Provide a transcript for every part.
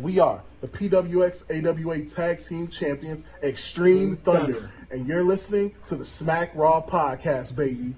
We are the PWX AWA Tag Team Champions, Extreme Thunder, and you're listening to the Smack Raw Podcast, baby.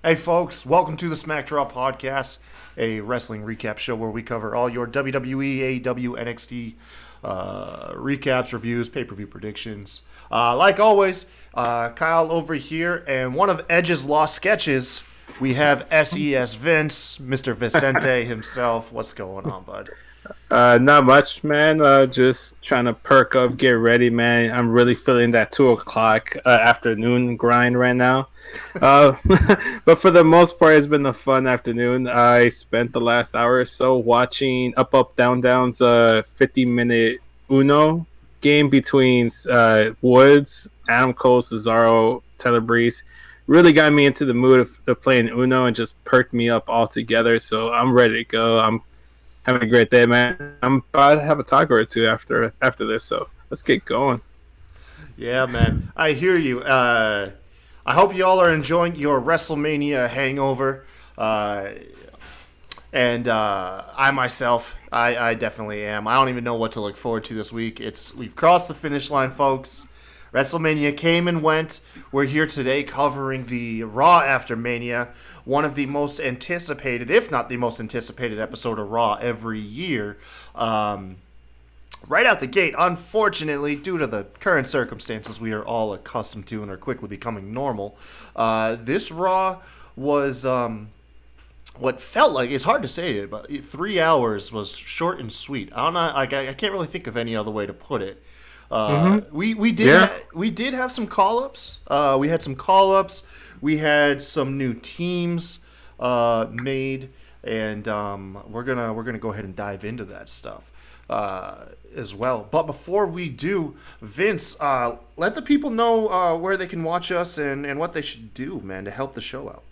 Hey folks, welcome to the Smack Raw Podcast, a wrestling recap show where we cover all your WWE, AEW, NXT recaps, reviews, pay-per-view predictions. Like always, Kyle over here, and one of Edge's lost sketches, we have SES Vince, Mr. Vicente himself. What's going on, bud? Not much, man. Just trying to perk up, get ready, man. I'm really feeling that 2 o'clock afternoon grind right now. But for the most part, it's been a fun afternoon. I spent the last hour or so watching Up, Down, Down's 50-minute Uno game between Woods, Adam Cole, Cesaro, Tyler Breeze. Really got me into the mood of playing Uno and just perked me up altogether. So I'm ready to go. I'm having a great day, man. I'm about to have a taco or two after this, so let's get going. Yeah, man. I hear you. I hope you all are enjoying your WrestleMania hangover. And I myself, I definitely am. I don't even know what to look forward to this week. We've crossed the finish line, folks. WrestleMania came and went. We're here today covering the Raw after Mania, one of the most anticipated, if not the most anticipated episode of Raw every year. Right out the gate, unfortunately, due to the current circumstances we are all accustomed to and are quickly becoming normal, this Raw was what felt like, it's hard to say it, but 3 hours was short and sweet. I don't know, I can't really think of any other way to put it. We did have some call-ups. We had some call-ups. We had some new teams made, and we're gonna go ahead and dive into that stuff as well. But before we do, Vince, let the people know where they can watch us and what they should do, man, to help the show out.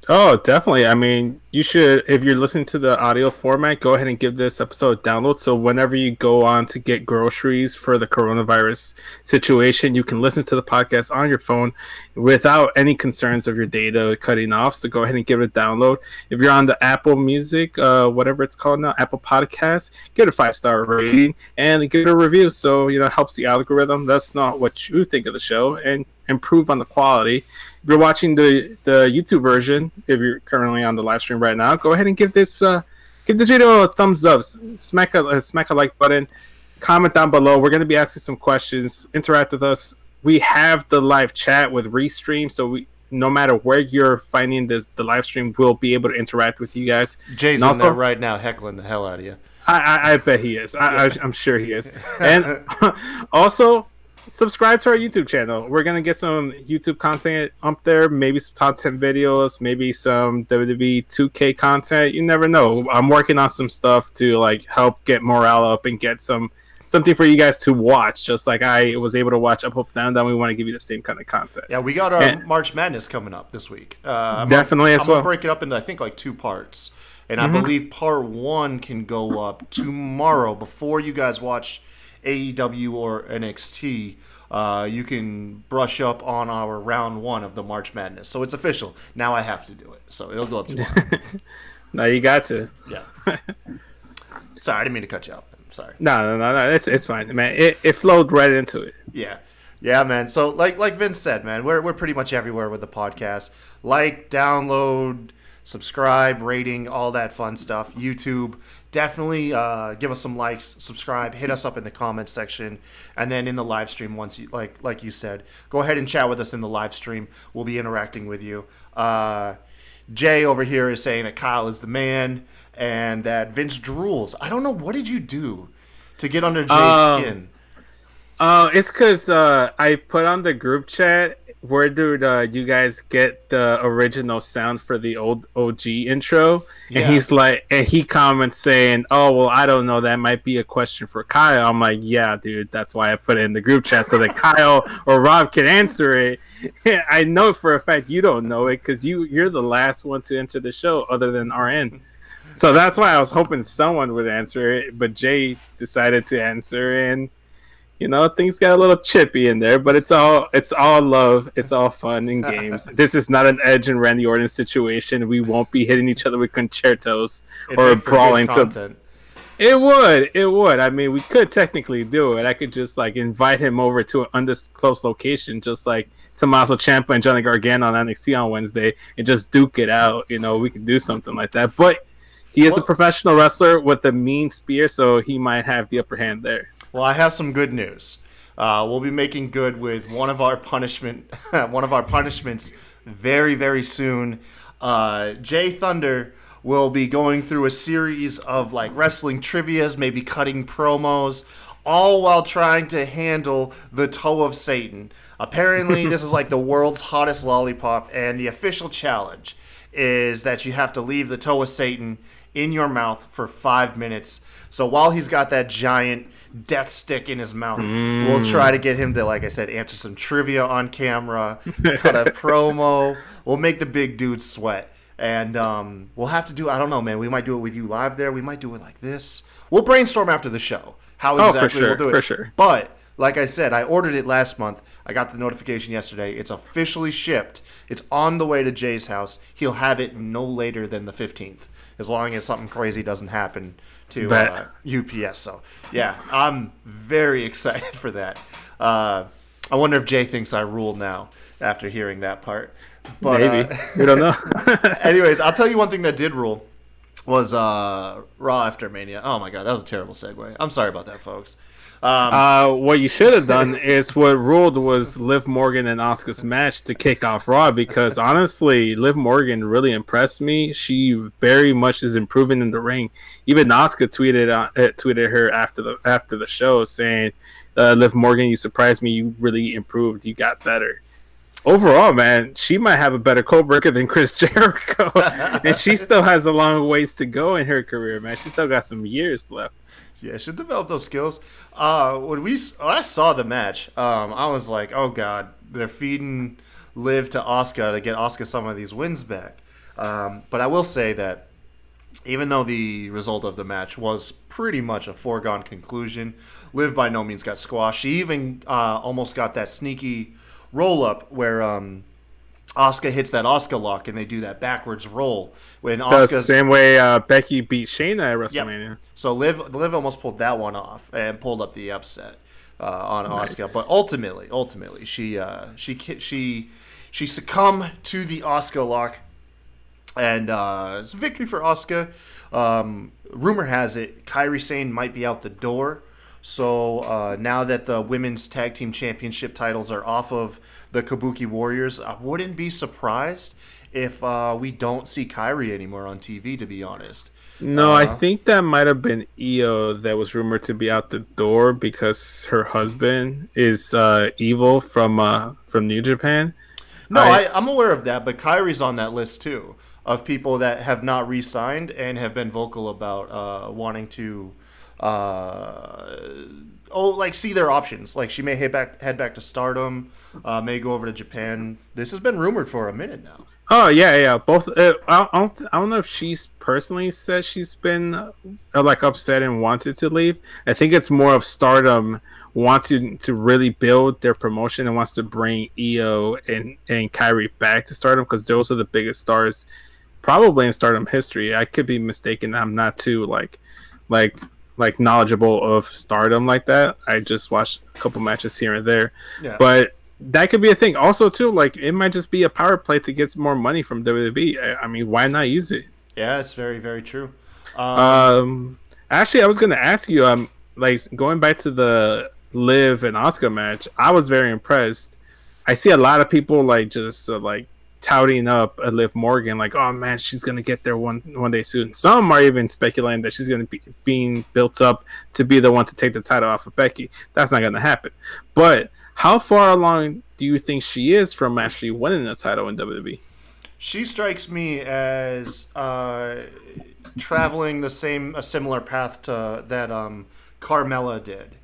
Oh, definitely. I mean, you should, if you're listening to the audio format, go ahead and give this episode a download. So whenever you go on to get groceries for the coronavirus situation, you can listen to the podcast on your phone without any concerns of your data cutting off. So go ahead and give it a download. If you're on the Apple Music, whatever it's called now, Apple Podcasts, give it a 5-star rating and give it a review. So, it helps the algorithm. That's not what you think of the show and improve on the quality. If you're watching the YouTube version, if you're currently on the live stream right now, go ahead and give this video a thumbs up. Smack a like button. Comment down below. We're going to be asking some questions. Interact with us. We have the live chat with Restream, so no matter where you're finding the live stream, we'll be able to interact with you guys. Jay's also, in there right now heckling the hell out of you. I bet he is. I'm sure he is. And also, subscribe to our YouTube channel. We're going to get some YouTube content up there, maybe some top 10 videos, maybe some WWE 2K content. You never know. I'm working on some stuff to help get morale up and get something for you guys to watch, just like I was able to watch Up, Down, Down. We want to give you the same kind of content. Yeah, we got our March Madness coming up this week. I'm going to break it up into, I think, 2 parts. And I believe part 1 can go up tomorrow before you guys watch AEW or NXT. You can brush up on our round 1 of the March Madness. So it's official. Now I have to do it. So it'll go up tomorrow. No, you got to. Yeah. Sorry, I didn't mean to cut you out. I'm sorry. No. It's fine, man. It flowed right into it. Yeah. Yeah, man. So like Vince said, man, we're pretty much everywhere with the podcast. Like, download, subscribe, rating, all that fun stuff. YouTube, definitely give us some likes, subscribe, hit us up in the comments section, and then in the live stream, once you like you said, go ahead and chat with us in the live stream. We'll be interacting with you. Jay over here is saying that Kyle is the man and that Vince drools. I don't know, what did you do to get under Jay's skin? It's because I put on the group chat, where did you guys get the original sound for the old OG intro? Yeah. And he's like, and he comments saying, "Oh, well, I don't know. That might be a question for Kyle." I'm like, "Yeah, dude, that's why I put it in the group chat so that Kyle or Rob can answer it." I know for a fact you don't know it because you're the last one to enter the show other than RN. So that's why I was hoping someone would answer it, but Jay decided to answer, and things got a little chippy in there, but it's all love, it's all fun and games. This is not an Edge and Randy Orton situation. We won't be hitting each other with concertos It'd or make for good brawling to. content. It would. I mean, we could technically do it. I could just like invite him over to an undisclosed location, just like Tommaso Ciampa and Johnny Gargano on NXT on Wednesday, and just duke it out. We could do something like that. But he is a professional wrestler with a mean spear, so he might have the upper hand there. Well, I have some good news. We'll be making good with one of our punishments very, very soon. Jay Thunder will be going through a series of like wrestling trivias, maybe cutting promos, all while trying to handle the toe of Satan. Apparently, this is like the world's hottest lollipop, and the official challenge is that you have to leave the toe of Satan in your mouth for 5 minutes. So while he's got that giant death stick in his mouth, we'll try to get him to, like I said, answer some trivia on camera, cut a promo. We'll make the big dude sweat. And we'll have to do, I don't know, man. We might do it with you live there. We might do it like this. We'll brainstorm after the show how exactly we'll do it. For sure. But, like I said, I ordered it last month. I got the notification yesterday. It's officially shipped. It's on the way to Jay's house. He'll have it no later than the 15th, as long as something crazy doesn't happen to UPS. So, yeah, I'm very excited for that. I wonder if Jay thinks I rule now after hearing that part. But, maybe. We don't know. Anyways, I'll tell you one thing that did rule was Raw after Mania. Oh, my God, that was a terrible segue. I'm sorry about that, folks. What you should have done is what ruled was Liv Morgan and Asuka's match to kick off Raw, because honestly, Liv Morgan really impressed me. She very much is improving in the ring. Even Asuka tweeted her after the show saying, "Liv Morgan, you surprised me. You really improved. You got better." Overall, man, she might have a better code breaker than Chris Jericho, and she still has a long ways to go in her career, man. She still got some years left. Yeah, should develop those skills. When I saw the match, I was like, "Oh God, they're feeding Liv to Asuka to get Asuka some of these wins back." But I will say that even though the result of the match was pretty much a foregone conclusion, Liv by no means got squashed. She even almost got that sneaky roll up where Asuka hits that Asuka lock and they do that backwards roll. When That's the same way Becky beat Shayna at WrestleMania. Yep. So Liv almost pulled that one off and pulled up the upset on Nice. Asuka. But ultimately, she succumbed to the Asuka lock, and it's a victory for Asuka. Rumor has it Kairi Sane might be out the door. So now that the women's tag team championship titles are off of the Kabuki Warriors, I wouldn't be surprised if we don't see Kairi anymore on TV, to be honest. No, I think that might have been Io that was rumored to be out the door because her husband is evil from New Japan. No, I'm aware of that, but Kairi's on that list too of people that have not re-signed and have been vocal about wanting to see their options. Like she may head back to Stardom, may go over to Japan. This has been rumored for a minute now. Oh yeah. Both. I don't know if she's personally said she's been upset and wanted to leave. I think it's more of Stardom wanting to really build their promotion and wants to bring Io and Kairi back to Stardom because those are the biggest stars probably in Stardom history. I could be mistaken. I'm not too like knowledgeable of Stardom like that. I just watched a couple matches here and there. Yeah. But that could be a thing. Also, too, like it might just be a power play to get more money from WWE. I mean, why not use it? Yeah, it's very, very true. Actually, I was going to ask you, going back to the Liv and Asuka match, I was very impressed. I see a lot of people touting up Liv Morgan, like, oh man, she's gonna get there one day soon. Some are even speculating that she's gonna be being built up to be the one to take the title off of Becky. That's not gonna happen. But how far along do you think she is from actually winning the title in WWE? She strikes me as traveling a similar path to that Carmella did.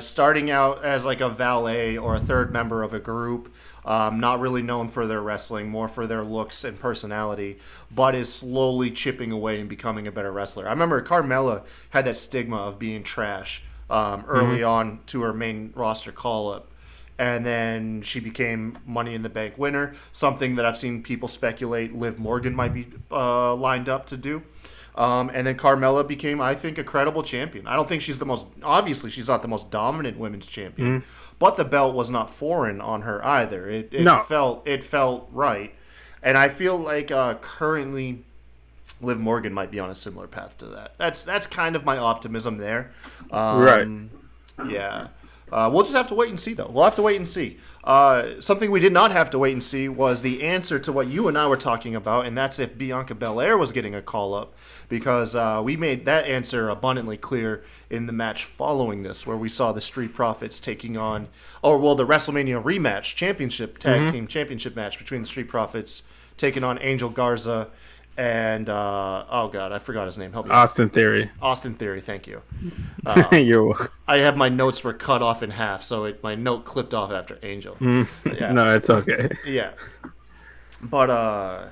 Starting out as like a valet or a third member of a group, not really known for their wrestling, more for their looks and personality, but is slowly chipping away and becoming a better wrestler. I remember Carmella had that stigma of being trash early on to her main roster call-up. And then she became Money in the Bank winner, something that I've seen people speculate Liv Morgan might be lined up to do. And then Carmella became, I think, a credible champion. I don't think she's obviously she's not the most dominant women's champion, but the belt was not foreign on her either. It felt right. And I feel like currently Liv Morgan might be on a similar path to that. That's kind of my optimism there. Right. Yeah. We'll just have to wait and see, though. We'll have to wait and see. Something we did not have to wait and see was the answer to what you and I were talking about, and that's if Bianca Belair was getting a call-up, because we made that answer abundantly clear in the match following this, where we saw the Street Profits taking on, the WrestleMania rematch, tag team championship match between the Street Profits taking on Angel Garza and I forgot his name. Help me. Austin Theory. Austin Theory, thank you. You're welcome. I have my notes were cut off in half, so my note clipped off after Angel. Yeah. No, it's okay. Yeah. But,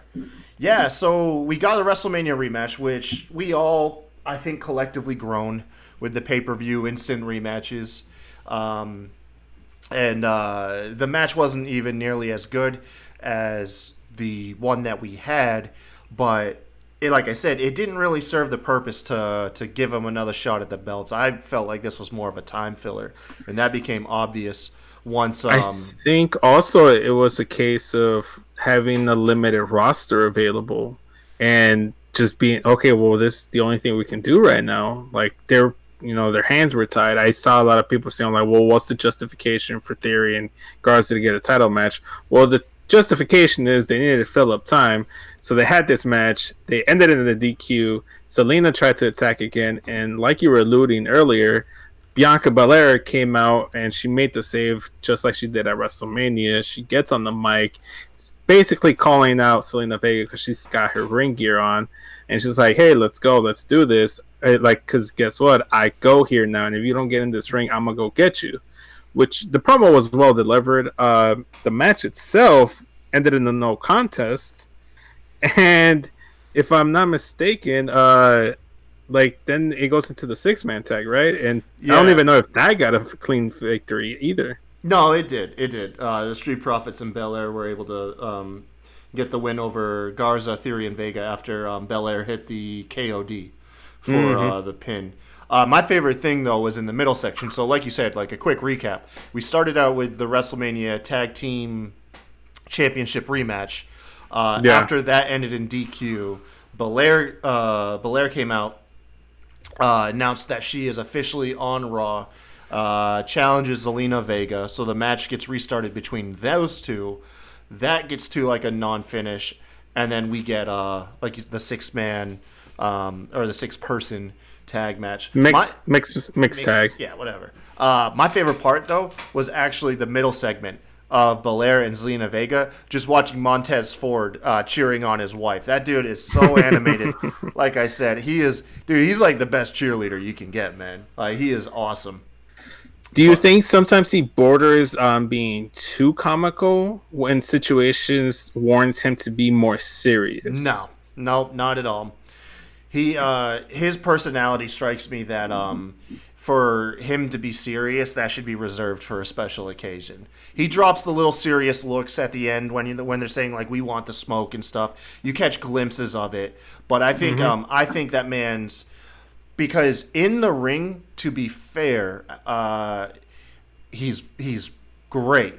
so we got a WrestleMania rematch, which we all, I think, collectively groan with the pay-per-view instant rematches. And the match wasn't even nearly as good as the one that we had, but like I said, it didn't really serve the purpose to give him another shot at the belts. I felt like this was more of a time filler, and that became obvious once. I think also it was a case of having a limited roster available and just being okay. Well, this is the only thing we can do right now. Like their hands were tied. I saw a lot of people saying like, "Well, what's the justification for Theory and Garza to get a title match?" Well, the justification is they needed to fill up time, so they had this match. They ended it in the DQ. Selena tried to attack again, and like you were alluding earlier, Bianca Belair came out and she made the save just like she did at WrestleMania. She gets on the mic, basically calling out Selena Vega because she's got her ring gear on, and she's like, "Hey, let's go, let's do this." Because guess what? I go here now, and if you don't get in this ring, I'm gonna go get you. Which the promo was well delivered. The match itself ended in a no contest, and if I'm not mistaken, then it goes into the 6-man tag, right? And I don't even know if that got a clean victory either. No, it did. The Street Profits and Belair were able to get the win over Garza, Theory, and Vega after Belair hit the KOD for the pin. My favorite thing, though, was in the middle section. So, like you said, like a quick recap. We started out with the WrestleMania Tag Team Championship rematch. After that ended in DQ, Belair came out, announced that she is officially on Raw, challenges Zelina Vega. So the match gets restarted between those two. That gets to like a non-finish. And then we get like the 6-man or the 6-person tag match. Mixed tag. Yeah, whatever. My favorite part, though, was actually the middle segment of Belair and Zelina Vega, just watching Montez Ford cheering on his wife. That dude is so animated. Like I said, he's like the best cheerleader you can get, man. Like, he is awesome. Do you think sometimes he borders on being too comical when situations warrants him to be more serious? No, not at all. His personality strikes me that for him to be serious, that should be reserved for a special occasion. He drops the little serious looks at the end when they're saying like we want the smoke and stuff. You catch glimpses of it, but I think that man's, because in the ring, to be fair, he's great.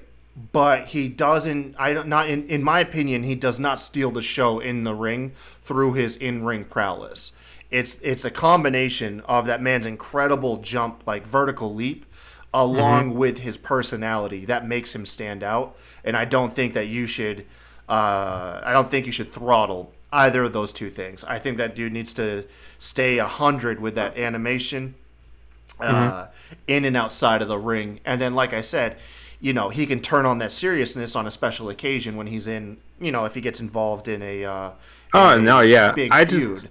But he doesn't. In my opinion, he does not steal the show in the ring through his in-ring prowess. It's a combination of that man's incredible jump, like vertical leap, along with his personality that makes him stand out. And I don't think that you should. I don't think you should throttle either of those two things. I think that dude needs to stay 100 with that animation, in and outside of the ring. And then, like I said, he can turn on that seriousness on a special occasion when he's in, if he gets involved in a big feud.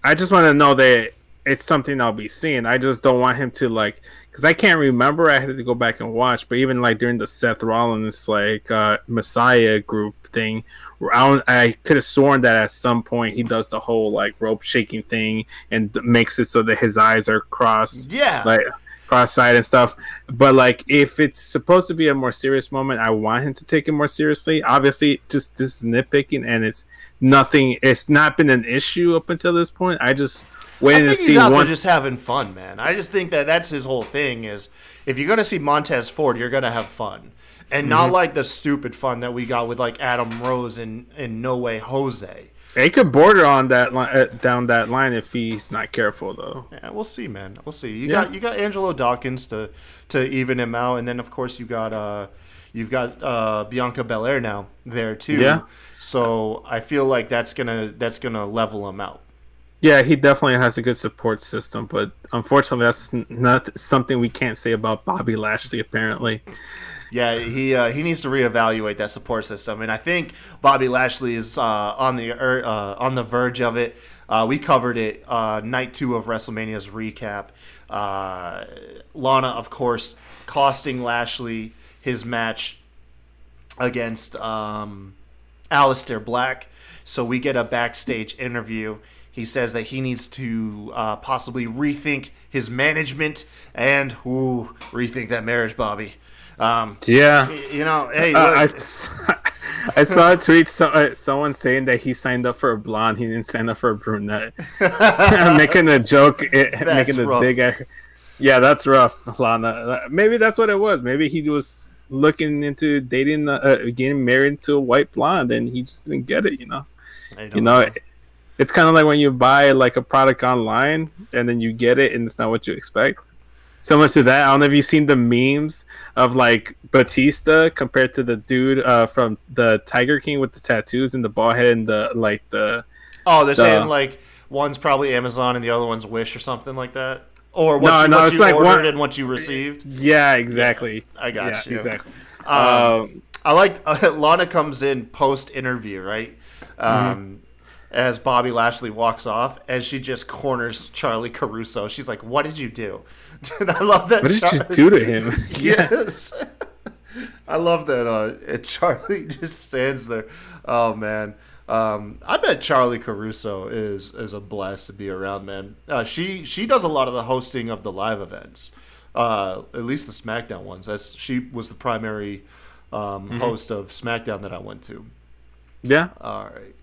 I just want to know that it's something I'll be seeing. I just don't want him to like, because I can't remember. I had to go back and watch, but even like during the Seth Rollins like Messiah group thing, where I could have sworn that at some point he does the whole like rope shaking thing and makes it so that his eyes are Yeah. like cross-eyed and stuff. But like, if it's supposed to be a more serious moment, I want him to take it more seriously. Obviously, just this is nitpicking, and it's nothing. It's not been an issue up until this point. I just waiting to see He's out there once. just having fun, man. I just think that that's his whole thing is if you're going to see Montez Ford, you're going to have fun. And not like the stupid fun that we got with like Adam Rose and No Way Jose. It could border on that down that line if he's not careful, though. Yeah, we'll see, man. We'll see. You got Angelo Dawkins to even him out, and then of course you've got Bianca Belair now there too. Yeah. So I feel like that's gonna level him out. Yeah, he definitely has a good support system, but unfortunately, that's not something we can't say about Bobby Lashley. Apparently, Yeah, he needs to reevaluate that support system, and I think Bobby Lashley is on the verge of it. We covered it night 2 of WrestleMania's recap. Lana, of course, costing Lashley his match against Aleister Black. So we get a backstage interview. He says that he needs to possibly rethink his management and rethink that marriage, Bobby. yeah. Hey, I look, I saw a tweet. Someone saying that he signed up for a blonde, he didn't sign up for a brunette. Making a joke, making the rough. big. Yeah, that's rough, Lana. Maybe that's what it was. Maybe he was looking into dating, getting married to a white blonde, and he just didn't get it. I don't know. It's kind of like when you buy like a product online and then you get it and it's not what you expect. Similar to that, I don't know if you've seen the memes of like Batista compared to the dude from the Tiger King with the tattoos and the bald head and the They're saying like one's probably Amazon and the other one's Wish or something like that, or what No, you it's like ordered one- and what you received. Yeah, exactly. I got you. Exactly. I like Lana comes in post interview, right? As Bobby Lashley walks off, and she just corners Charlie Caruso. She's like, "What did you do?" And I love that. What did you do to him? Yes. I love that Charlie just stands there. Oh man. I bet Charlie Caruso is a blast to be around, man. She does a lot of the hosting of the live events. At least the SmackDown ones. She was the primary host of SmackDown that I went to. Yeah. All right.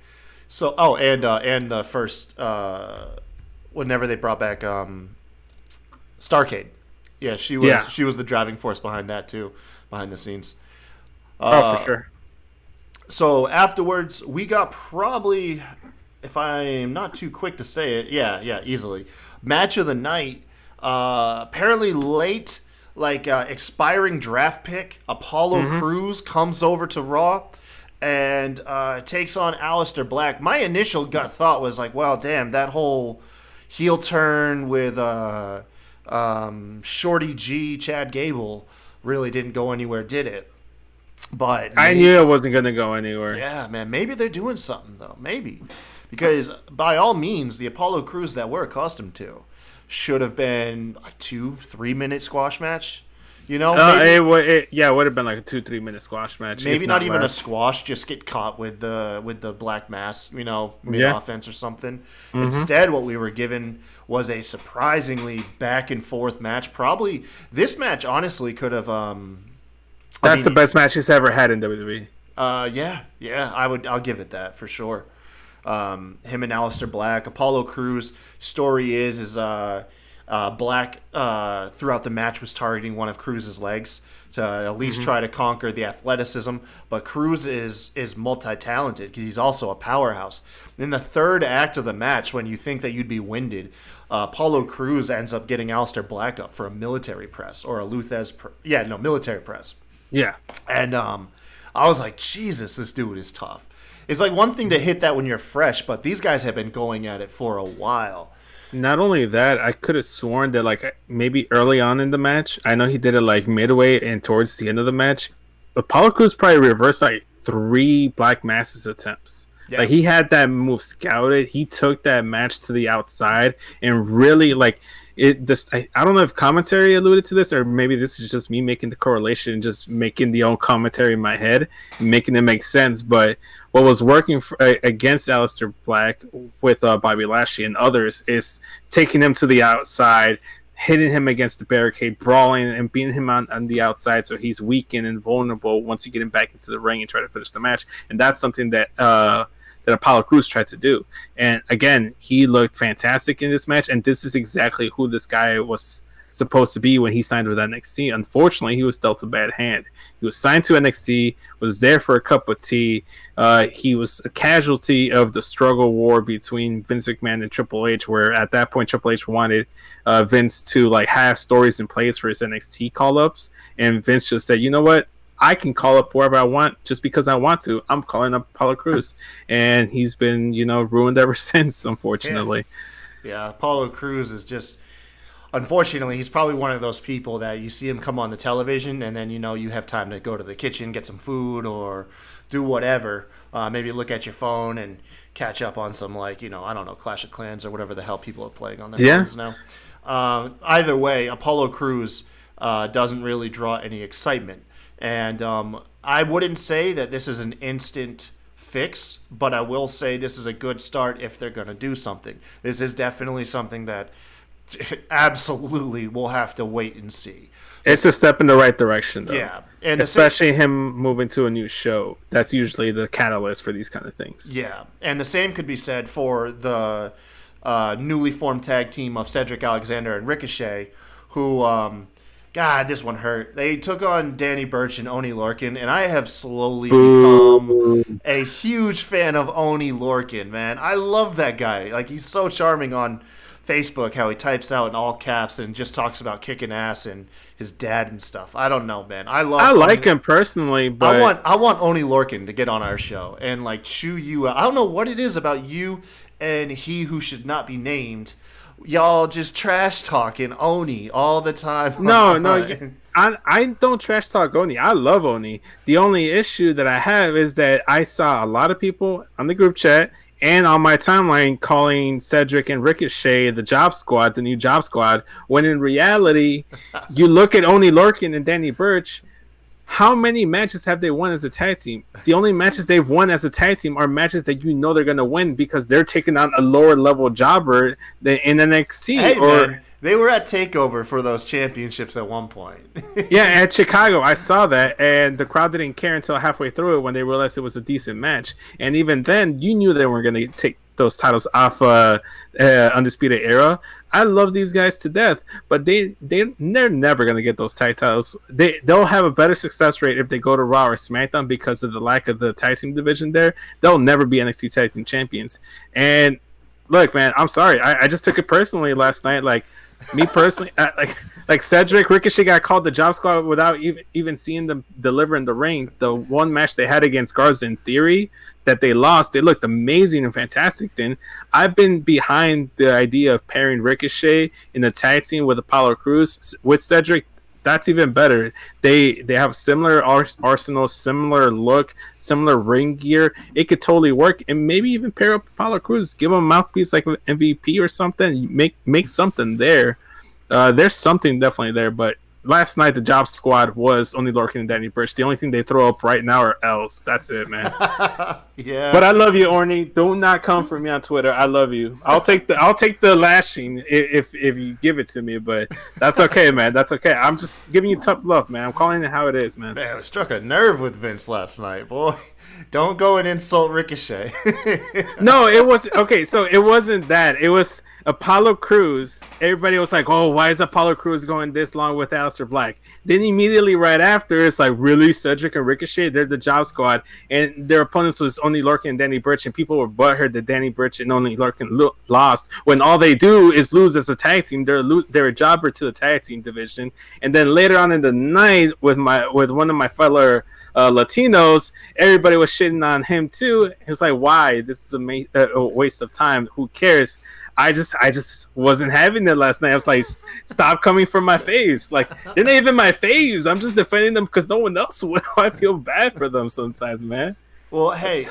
So and the first whenever they brought back Starrcade. Yeah, she was the driving force behind that too, behind the scenes. For sure. So afterwards, we got probably, if I'm not too quick to say it, easily, match of the night. Apparently late, like expiring draft pick, Apollo Crews comes over to Raw and takes on Aleister Black. My initial gut thought was like, well, damn, that whole heel turn with Shorty G, Chad Gable, really didn't go anywhere, did it? But I knew it wasn't going to go anywhere. yeah, man, maybe they're doing something though. Maybe because by all means, the Apollo Crews that we're accustomed to should have been a 2-3 minute squash match. It would have been like a 2-3 minute squash match. Maybe not even less. A squash. Just get caught with the black mass, mid offense or something. Instead, what we were given was a surprisingly back and forth match. Probably this match, honestly, could have. That's the best match he's ever had in WWE. I'll give it that for sure. Him and Aleister Black. Apollo Crews' story is Black throughout the match was targeting one of Cruz's legs to at least try to conquer the athleticism. But Cruz is multi-talented because he's also a powerhouse. In the third act of the match, when you think that you'd be winded, Apollo Crews ends up getting Aleister Black up for a military press or a military press. Yeah. And I was like, Jesus, this dude is tough. It's like one thing to hit that when you're fresh, but these guys have been going at it for a while. Not only that, I could have sworn that like maybe early on in the match, I know he did it like midway and towards the end of the match, Apollo Crews probably reversed like 3 Black Masses attempts. Yeah. Like he had that move scouted. He took that match to the outside and really like it. This I don't know if commentary alluded to this or maybe this is just me making the correlation, just making the own commentary in my head, making it make sense. But what was working against Aleister Black with Bobby Lashley and others is taking him to the outside, hitting him against the barricade, brawling and beating him on the outside so he's weakened and vulnerable once you get him back into the ring and try to finish the match. And that's something that that Apollo Crews tried to do. And again, he looked fantastic in this match, and this is exactly who this guy was supposed to be when he signed with NXT. Unfortunately, he was dealt a bad hand. He was signed to NXT, was there for a cup of tea. He was a casualty of the struggle war between Vince McMahon and Triple H, where at that point Triple H wanted Vince to like have stories in place for his NXT call-ups, and Vince just said, you know what? I can call up whoever I want just because I want to. I'm calling up Apollo Crews, and he's been, ruined ever since, unfortunately. Yeah, Apollo Crews is just, unfortunately, he's probably one of those people that you see him come on the television, and then you have time to go to the kitchen, get some food, or do whatever. Maybe look at your phone and catch up on some I don't know, Clash of Clans or whatever the hell people are playing on their phones now. Either way, Apollo Crews doesn't really draw any excitement. And I wouldn't say that this is an instant fix, but I will say this is a good start if they're going to do something. This is definitely something that absolutely we'll have to wait and see. It's a step in the right direction, though. Yeah. And especially him moving to a new show. That's usually the catalyst for these kind of things. Yeah. And the same could be said for the newly formed tag team of Cedric Alexander and Ricochet, who... God, this one hurt. They took on Danny Burch and Oney Lorcan, and I have slowly become a huge fan of Oney Lorcan, man. I love that guy. Like, he's so charming on Facebook, how he types out in all caps and just talks about kicking ass and his dad and stuff. I don't know, man. I like him personally, but I want Oney Lorcan to get on our show and, chew you out. I don't know what it is about you and he who should not be named. Y'all just trash talking Oni all the time. No, I don't trash talk Oni. I love Oni. The only issue that I have is that I saw a lot of people on the group chat and on my timeline calling Cedric and Ricochet the Job Squad, the new Job Squad, when in reality, you look at Oney Lorcan and Danny Burch. How many matches have they won as a tag team? The only matches they've won as a tag team are matches that they're going to win because they're taking on a lower level jobber than in NXT. Hey, man, they were at TakeOver for those championships at one point. Yeah, at Chicago, I saw that, and the crowd didn't care until halfway through it when they realized it was a decent match. And even then, you knew they weren't going to take those titles off Undisputed Era. I love these guys to death, but they're never gonna get those tag titles. They'll have a better success rate if they go to Raw or SmackDown because of the lack of the tag team division there. They'll never be NXT tag team champions. And look, man, I'm sorry. I just took it personally last night. Like me personally, like Cedric Ricochet got called the Job Squad without even seeing them deliver in the ring. The one match they had against Garza in Theory that they lost, they looked amazing and fantastic then. I've been behind the idea of pairing Ricochet in the tag team with Apollo Crews. With Cedric, that's even better. They have similar arsenal, similar look, similar ring gear. It could totally work, and maybe even pair up Apollo Crews, give him a mouthpiece like an MVP or something. Make something there. There's something definitely there, but last night the Job Squad was Oney Lorcan and Danny Burch. The only thing they throw up right now are L's. That's it, man. Yeah. But I love you, Orny. Do not come for me on Twitter. I love you. I'll take the lashing if you give it to me, but that's okay, man. That's okay. I'm just giving you tough love, man. I'm calling it how it is, man. Man, I struck a nerve with Vince last night, boy. Don't go and insult Ricochet. No, it was okay. So it wasn't that. It was Apollo Crews. Everybody was like, "Oh, why is Apollo Crews going this long with Aleister Black?" Then immediately right after, it's like, "Really, Cedric and Ricochet? They're the Job Squad," and their opponents was Oney Lorcan and Danny Burch, and people were butthurt that Danny Burch and Oney Lorcan lost when all they do is lose as a tag team. They're a jobber to the tag team division, and then later on in the night with one of my fellow Latinos, everybody was shitting on him too. It was like, why? This is a waste of time. Who cares? I just wasn't having it last night. I was like, stop coming for my faves. Like, they're not even my faves. I'm just defending them because no one else will. I feel bad for them sometimes, man. Well, hey,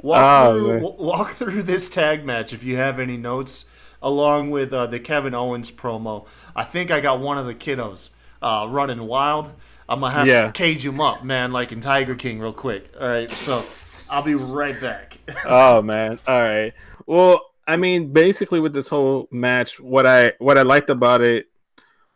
Man. Walk through this tag match if you have any notes, along with the Kevin Owens promo. I think I got one of the kiddos running wild. I'm gonna have to cage him up, man, like in Tiger King, real quick. All right, so I'll be right back. Oh man, all right. Well, I mean, basically with this whole match, what I liked about it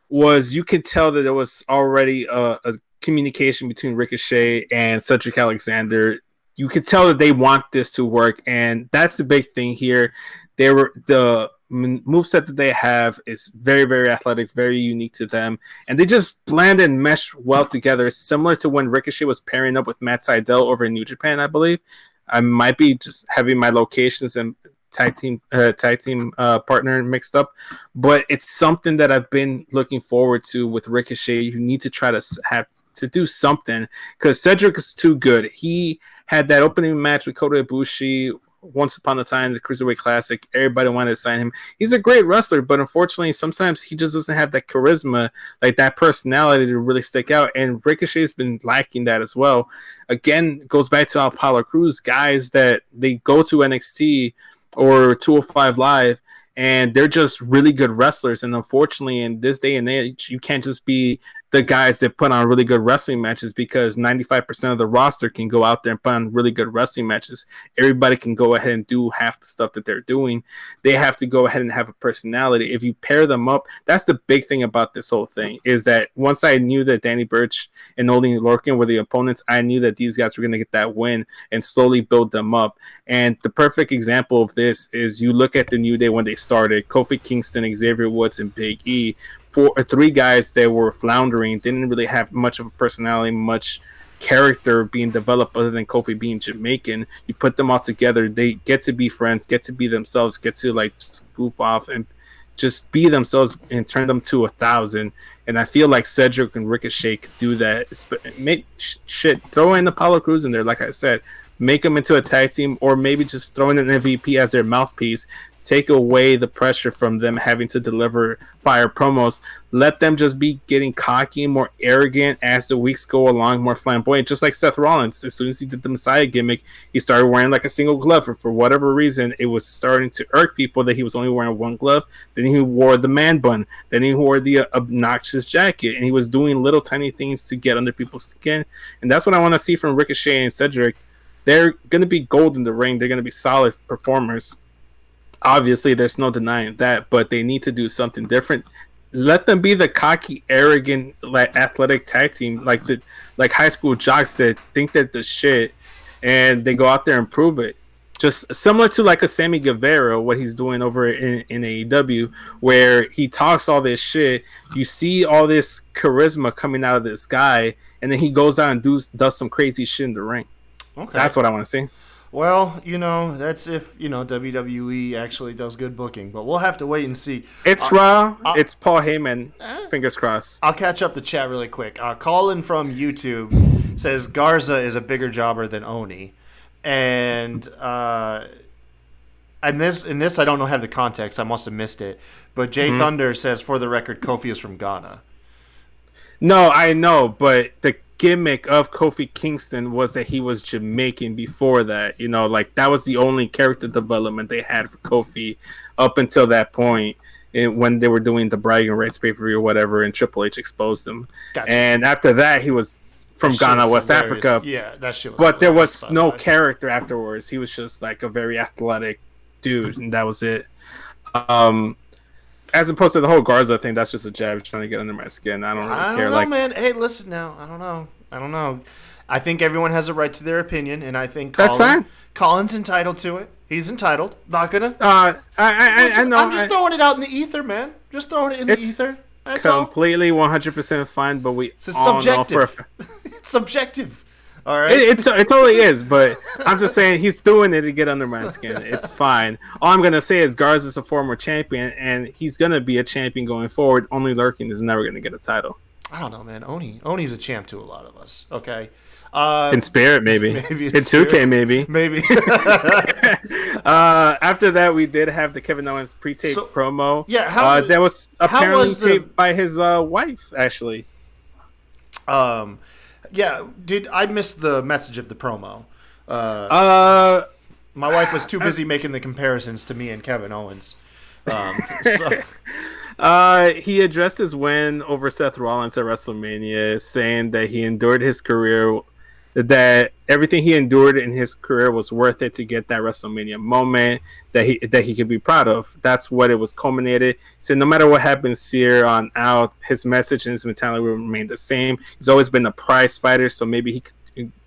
was you could tell that there was already a communication between Ricochet and Cedric Alexander. You could tell that they want this to work, and that's the big thing here. The moveset that they have is very, very athletic, very unique to them, and they just blend and mesh well together, similar to when Ricochet was pairing up with Matt Sydal over in New Japan, I believe. I might be just having my locations and tag team partner mixed up, but it's something that I've been looking forward to with Ricochet. You need to try to have to do something because Cedric is too good. He had that opening match with Kota Ibushi once upon a time, the Cruiserweight Classic. Everybody wanted to sign him. He's a great wrestler, but unfortunately, sometimes he just doesn't have that charisma, like that personality to really stick out. And Ricochet's been lacking that as well. Again, goes back to Apollo Crews, guys that they go to NXT or 205 Live, and they're just really good wrestlers. And unfortunately, in this day and age, you can't just be the guys that put on really good wrestling matches because 95% of the roster can go out there and put on really good wrestling matches. Everybody can go ahead and do half the stuff that they're doing. They have to go ahead and have a personality. If you pair them up, that's the big thing about this whole thing, is that once I knew that Danny Burch and Oli Lorcan were the opponents, I knew that these guys were going to get that win and slowly build them up. And the perfect example of this is you look at the New Day when they started, Kofi Kingston, Xavier Woods, and Big E. Three guys that were floundering, didn't really have much of a personality, much character being developed other than Kofi being Jamaican. You put them all together, they get to be friends, get to be themselves, get to like just goof off and just be themselves and turn them to 1,000. And I feel like Cedric and Ricochet could do that. Throw in Apollo Crews in there, like I said, make them into a tag team, or maybe just throw in an MVP as their mouthpiece. Take away the pressure from them having to deliver fire promos. Let them just be getting cocky and more arrogant as the weeks go along, more flamboyant, just like Seth Rollins. As soon as he did the Messiah gimmick, he started wearing like a single glove. For whatever reason, it was starting to irk people that he was only wearing one glove. Then he wore the man bun. Then he wore the obnoxious jacket. And he was doing little tiny things to get under people's skin. And that's what I want to see from Ricochet and Cedric. They're going to be gold in the ring. They're going to be solid performers. Obviously, there's no denying that, but they need to do something different. Let them be the cocky, arrogant, like athletic tag team, like high school jocks that think that the shit, and they go out there and prove it. Just similar to like a Sammy Guevara, what he's doing over in AEW, where he talks all this shit. You see all this charisma coming out of this guy, and then he goes out and does some crazy shit in the ring. Okay, that's what I want to see. Well, that's if, WWE actually does good booking. But we'll have to wait and see. It's Raw. It's Paul Heyman. Fingers crossed. I'll catch up the chat really quick. Colin from YouTube says Garza is a bigger jobber than Oni. And this I don't know have the context. I must have missed it. But Jay Thunder says, for the record, Kofi is from Ghana. No, I know. But the gimmick of Kofi Kingston was that he was Jamaican before that. That was the only character development they had for Kofi up until that point, when they were doing the bragging rights pay-per-view or whatever, and Triple H exposed him. Gotcha. And after that, he was from Ghana, West Africa. Yeah, that shit was. But there was no character afterwards. He was just like a very athletic dude, and that was it. As opposed to the whole Garza thing, that's just a jab trying to get under my skin. I don't really care. I don't know, man. Hey, listen now. I don't know. I think everyone has a right to their opinion, and I think that's fine. Colin's entitled to it. He's entitled. Not gonna. I know. I'm just throwing it out in the ether, man. Just throwing it in the ether. That's completely 100% fine, but it's subjective. It's subjective. All right. It totally is, but I'm just saying he's doing it to get under my skin. It's fine. All I'm gonna say is Garza's a former champion, and he's gonna be a champion going forward. Only Lurkin is never gonna get a title. I don't know, man. Oni's a champ to a lot of us. Okay. In spirit, maybe. Maybe in 2K, maybe. Maybe. After that, we did have the Kevin Owens pre-tape promo. Yeah. That was apparently taped by his wife, actually. Yeah. I missed the message of the promo? My wife was too busy making the comparisons to me and Kevin Owens. So. He addressed his win over Seth Rollins at WrestleMania, saying that he endured his career, that everything he endured in his career was worth it to get that WrestleMania moment that he could be proud of. That's what it was culminated. So no matter what happens here on out, his message and his mentality will remain the same. He's always been a prize fighter, so maybe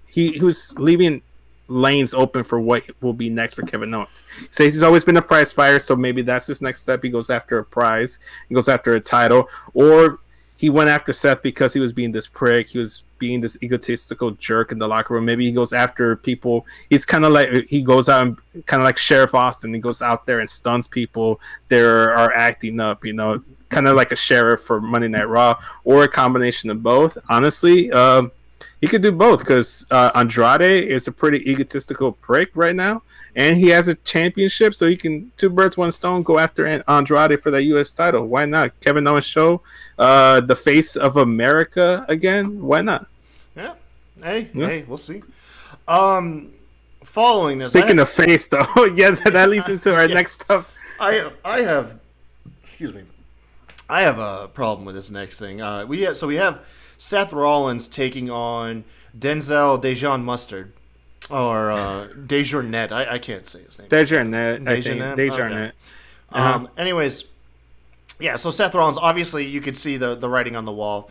he was leaving lanes open for what will be next for Kevin Owens. He says he's always been a prize fighter, so maybe that's his next step. He goes after a prize, he goes after a title, or he went after Seth because he was being this prick, he was being this egotistical jerk in the locker room. Maybe he goes after people. He's kind of like, he goes out and kind of like Sheriff Austin. He goes out there and stuns people that are acting up, kind of like a sheriff for Monday Night Raw, or a combination of both. Honestly, he could do both because Andrade is a pretty egotistical prick right now, and he has a championship, so he can two birds, one stone, go after Andrade for that U.S. title. Why not? Kevin Owens show the face of America again. Why not? Yeah. Hey, we'll see. Following this, speaking of face, though, yeah, that leads into our next stuff. I have a problem with this next thing. We have Seth Rollins taking on Denzel Dejon Mustard, or Dejournet. I can't say his name. Dejournet. Dejournet. Okay. Anyways, yeah. So Seth Rollins, obviously, you could see the writing on the wall.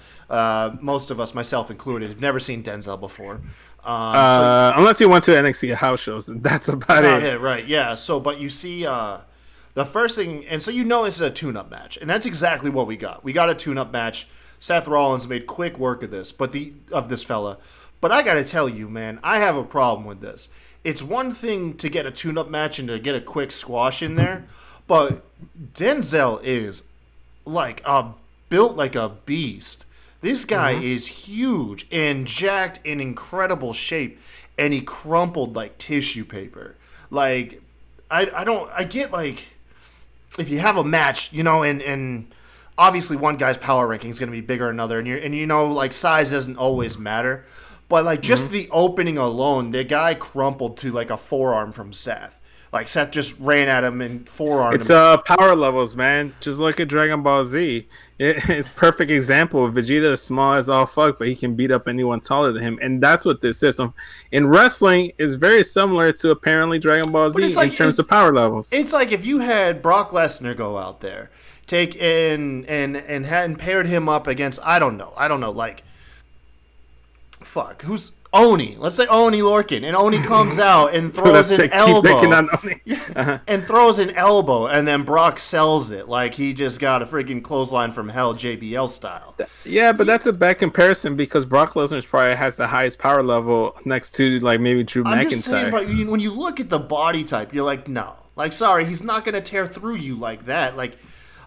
Most of us, myself included, have never seen Denzel before. Unless you went to NXT house shows, that's about it. Right? Yeah. So, but you see, the first thing, and so it's a tune-up match, and that's exactly what we got. We got a tune-up match. Seth Rollins made quick work of this, of this fella. But I got to tell you, man, I have a problem with this. It's one thing to get a tune-up match and to get a quick squash in there, but Denzel is built like a beast. This guy is huge and jacked, in incredible shape, and he crumpled like tissue paper. Like, I get, like, if you have a match, and obviously one guy's power ranking is going to be bigger than another, and like, size doesn't always matter. But, like, just the opening alone, the guy crumpled to, like, a forearm from Seth. Like, Seth just ran at him and forearmed him. It's power levels, man. Just look at Dragon Ball Z. It's perfect example. Vegeta is small as all fuck, but he can beat up anyone taller than him. And that's what this is. In wrestling, it's very similar to apparently Dragon Ball Z in terms of power levels. It's like if you had Brock Lesnar go out there, and paired him up against, I don't know, like, who's Oni? Let's say Oni Lorcan, and Oni comes out and throws an elbow, and throws an elbow, and then Brock sells it like he just got a freaking clothesline from hell, JBL style. Yeah, but that's a bad comparison because Brock Lesnar probably has the highest power level next to, like, maybe Drew McIntyre. I'm just saying, but when you look at the body type, you're like, no, like, sorry, he's not gonna tear through you like that. Like,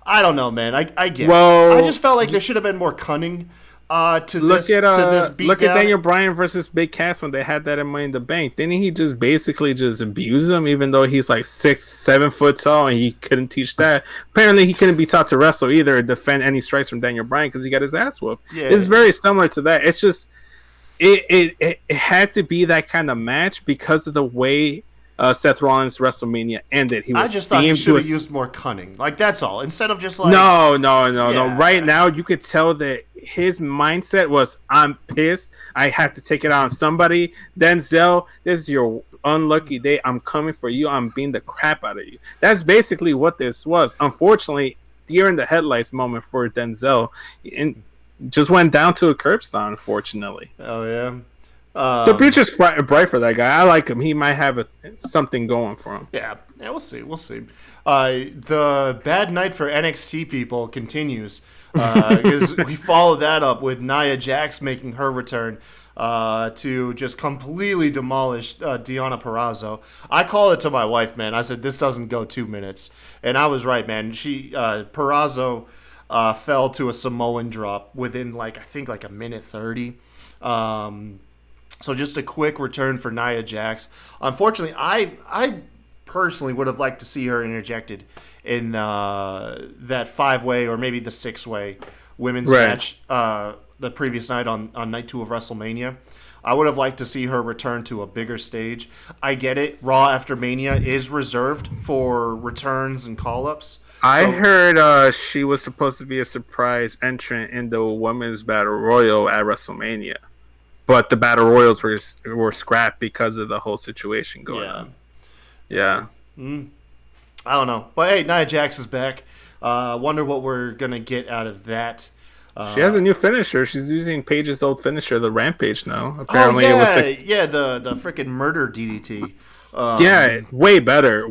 I don't know, man. I get it. I just felt like there should have been more cunning to this beatdown. Look at Daniel Bryan versus Big Cass when they had that in Money in the Bank. Didn't he just basically just abuse him, even though he's like 6-7 foot tall and he couldn't teach that? Apparently, he couldn't be taught to wrestle either or defend any strikes from Daniel Bryan because he got his ass whooped. Yeah. It's very similar to that. It's just it had to be that kind of match because of the way Seth Rollins' WrestleMania ended. I just thought he should have used more cunning. Like, that's all. Instead of just like... No. Right now, you could tell that his mindset was, I'm pissed. I have to take it out on somebody. Denzel, this is your unlucky day. I'm coming for you. I'm beating the crap out of you. That's basically what this was. Unfortunately, deer in the headlights moment for Denzel. And just went down to a curb stop, unfortunately. Oh, yeah. The future's bright for that guy. I like him. He might have something going for him. Yeah, we'll see. The bad night for NXT people continues because we followed that up with Nia Jax making her return to just completely demolish Deonna Purrazzo. I called it to my wife, man. I said, this doesn't go 2 minutes. And I was right, man. Purrazzo fell to a Samoan drop within, I think a minute 30. So just a quick return for Nia Jax. Unfortunately, I personally would have liked to see her interjected in that 5-way or maybe the 6-way women's match the previous night on night 2 of WrestleMania. I would have liked to see her return to a bigger stage. I get it. Raw after Mania is reserved for returns and call-ups. I So heard she was supposed to be a surprise entrant in the Women's Battle Royal at WrestleMania, but the Battle Royals were scrapped because of the whole situation going yeah, on. Yeah. I don't know. But hey, Nia Jax is back. Wonder what we're gonna get out of that. She has a new finisher. She's using Paige's old finisher, the Rampage now. Oh Apparently, yeah, it was like, the freaking murder DDT. yeah, way better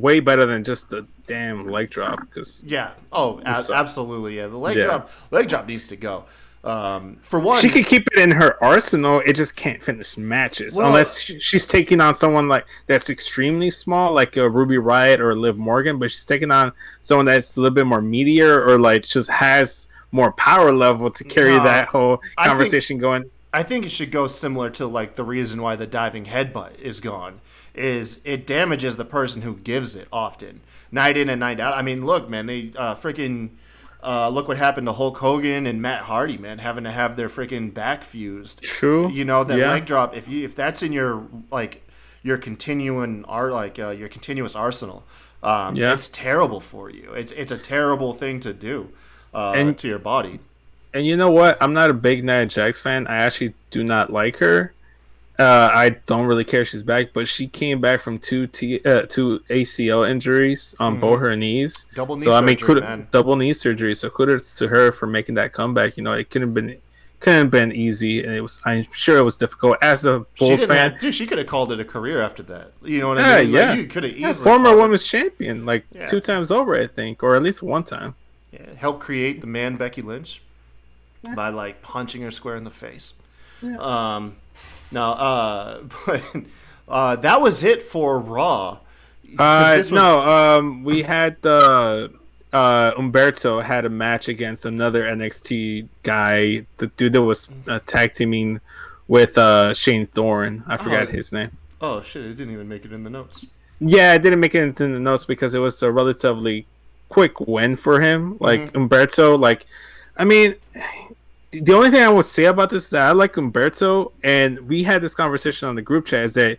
than just the damn leg drop. Because Yeah. Oh, absolutely. Yeah. The leg drop needs to go. For one, she could keep it in her arsenal. It just can't finish matches unless she's taking on someone like that's extremely small, like a Ruby Riott or Liv Morgan. But she's taking on someone that's a little bit more meatier or like just has more power level to carry that whole conversation going. I think it should go similar to like the reason why the diving headbutt is gone is it damages the person who gives it often, night in and night out. I mean, look, man, they freaking look what happened to Hulk Hogan and Matt Hardy, man, having to have their freaking back fused. True. You know that leg drop. If that's in your like your continuing your continuous arsenal, it's terrible for you. It's a terrible thing to do to your body. And you know what? I'm not a big Nia Jax fan. I actually do not like her. I don't really care if she's back, but she came back from two ACL injuries on both her knees. Double knee surgery, man. Double knee surgery. So kudos to her for making that comeback. You know, it couldn't have been easy, and it was. I'm sure it was difficult. As a Bulls fan, she could have called it a career after that. You know what I mean? Yeah, like, you could have easily former women's champion, like 2 times over, I think, or at least 1 time. Yeah, helped create the man Becky Lynch by like punching her square in the face. Yeah. But that was it for Raw. We had Humberto had a match against another NXT guy. The dude that was tag teaming with Shane Thorne. I forgot his name. Oh shit! It didn't even make it in the notes. Yeah, it didn't make it into the notes because it was a relatively quick win for him. Like Humberto, like, I mean, the only thing I would say about this is that I like Humberto, and we had this conversation on the group chat, is that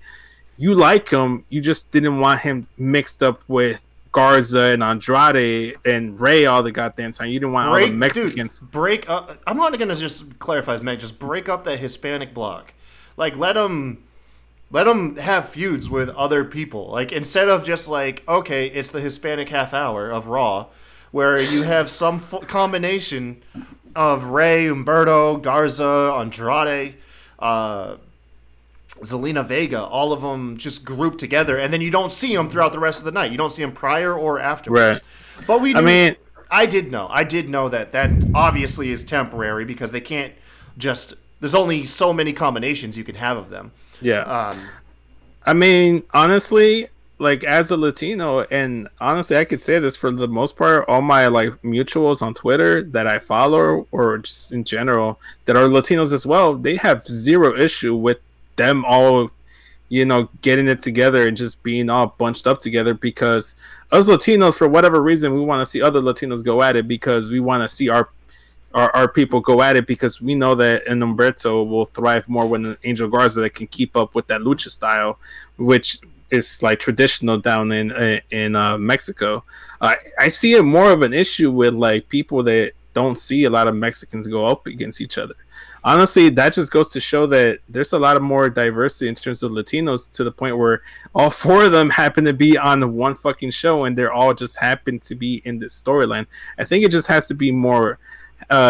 you like him, you just didn't want him mixed up with Garza and Andrade and Ray all the goddamn time. You didn't want all the Mexicans. Dude, break up. I'm not gonna just clarify, Meg. Just break up that Hispanic block. Like let them have feuds with other people. Like instead of just like, okay, it's the Hispanic half hour of Raw, where you have some combination of Ray, Humberto, Garza, Andrade, Zelina Vega, all of them just grouped together, and then you don't see them throughout the rest of the night. You don't see them prior or afterwards. Right. But I did know that obviously is temporary because they can't just. There's only so many combinations you can have of them. Yeah. I mean, honestly, like as a Latino, and honestly, I could say this for the most part, all my like mutuals on Twitter that I follow, or just in general, that are Latinos as well, they have zero issue with them all, you know, getting it together and just being all bunched up together, because us Latinos, for whatever reason, we want to see other Latinos go at it because we want to see our people go at it, because we know that an Humberto will thrive more with an Angel Garza that can keep up with that lucha style, which is like traditional down in Mexico. I see it more of an issue with like people that don't see a lot of Mexicans go up against each other. Honestly, that just goes to show that there's a lot of more diversity in terms of Latinos, to the point where all 4 of them happen to be on one fucking show and they're all just happen to be in this storyline. I think it just has to be more